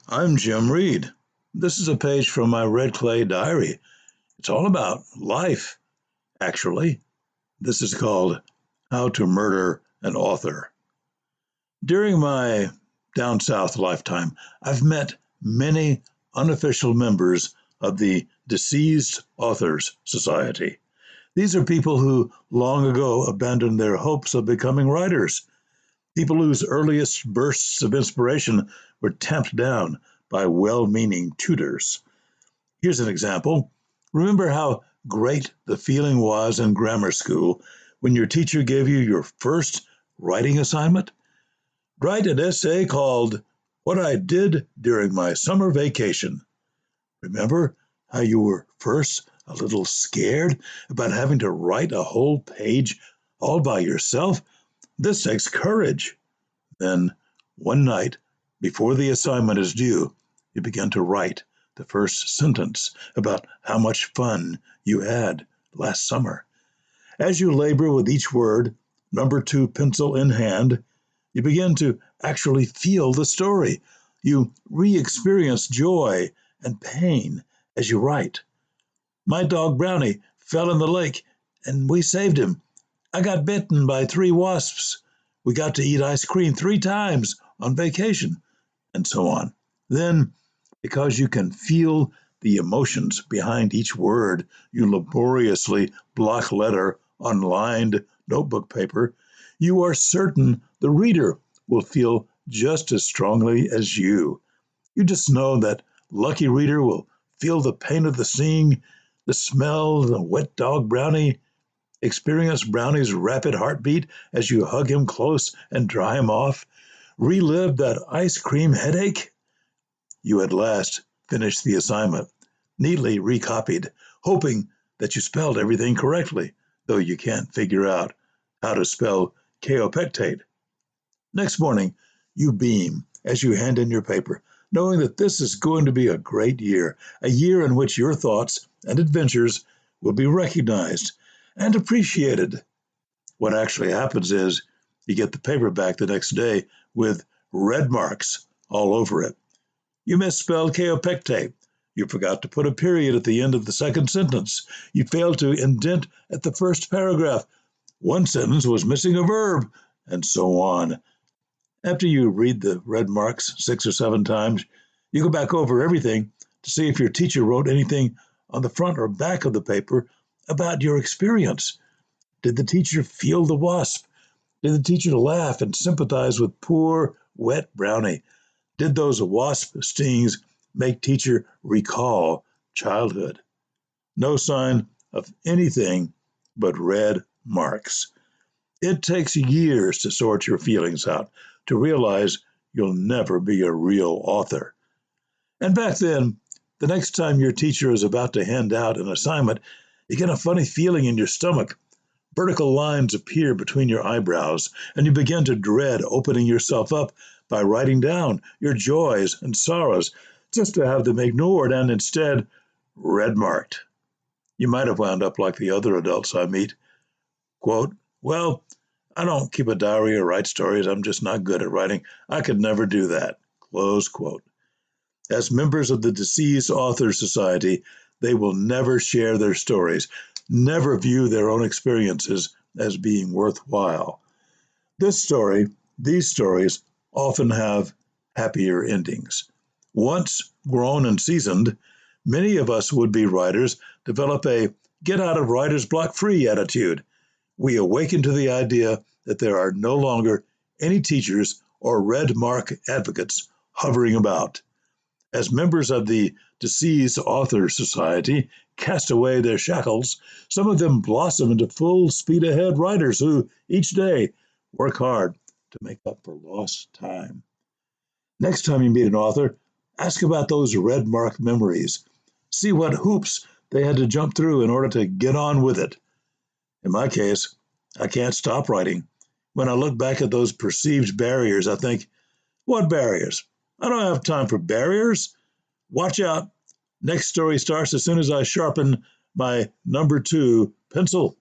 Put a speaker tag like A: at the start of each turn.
A: I'm Jim Reed. This is a page from my Red Clay diary. It's all about life, actually. This is called How to Murder an Author. During my down south lifetime, I've met many unofficial members of the Deceased Authors Society. These are people who long ago abandoned their hopes of becoming writers, people whose earliest bursts of inspiration were tamped down by well-meaning tutors. Here's an example. Remember how great the feeling was in grammar school when your teacher gave you your first writing assignment? Write an essay called What I Did During My Summer Vacation. Remember how you were first a little scared about having to write a whole page all by yourself? This takes courage. Then, one night, before the assignment is due, you begin to write the first sentence about how much fun you had last summer. As you labor with each word, number 2 pencil in hand, you begin to actually feel the story. You re-experience joy and pain as you write. My dog Brownie fell in the lake and we saved him. I got bitten by 3 wasps. We got to eat ice cream 3 times on vacation, and so on. Then, because you can feel the emotions behind each word, you laboriously block letter on lined notebook paper, you are certain the reader will feel just as strongly as you. You just know that lucky reader will feel the pain of the seeing, the smell of the wet dog Brownie, experience Brownie's rapid heartbeat as you hug him close and dry him off, relive that ice cream headache. You at last finish the assignment, neatly recopied, hoping that you spelled everything correctly, though you can't figure out how to spell kaopectate. Next morning, you beam as you hand in your paper, knowing that this is going to be a great year, a year in which your thoughts and adventures will be recognized and appreciated. What actually happens is you get the paper back the next day with red marks all over it. You misspelled kaopectate. You forgot to put a period at the end of the second sentence. You failed to indent at the first paragraph. One sentence was missing a verb, and so on. After you read the red marks 6 or 7 times, you go back over everything to see if your teacher wrote anything on the front or back of the paper about your experience. Did the teacher feel the wasp? Did the teacher laugh and sympathize with poor, wet Brownie? Did those wasp stings make teacher recall childhood? No sign of anything but red marks. It takes years to sort your feelings out, to realize you'll never be a real author. And back then, the next time your teacher is about to hand out an assignment, you get a funny feeling in your stomach. Vertical lines appear between your eyebrows, and you begin to dread opening yourself up by writing down your joys and sorrows, just to have them ignored and instead red marked. You might have wound up like the other adults I meet. Quote, well, I don't keep a diary or write stories. I'm just not good at writing. I could never do that. Close quote. As members of the Deceased Authors Society, they will never share their stories, never view their own experiences as being worthwhile. These stories often have happier endings. Once grown and seasoned, many of us would-be writers develop a get out of writer's block free attitude. We awaken to the idea that there are no longer any teachers or red mark advocates hovering about. As members of the Deceased Authors Society cast away their shackles, some of them blossom into full speed ahead writers who, each day, work hard to make up for lost time. Next time you meet an author, ask about those red mark memories. See what hoops they had to jump through in order to get on with it. In my case, I can't stop writing. When I look back at those perceived barriers, I think, what barriers? I don't have time for barriers. Watch out. Next story starts as soon as I sharpen my number 2 pencil.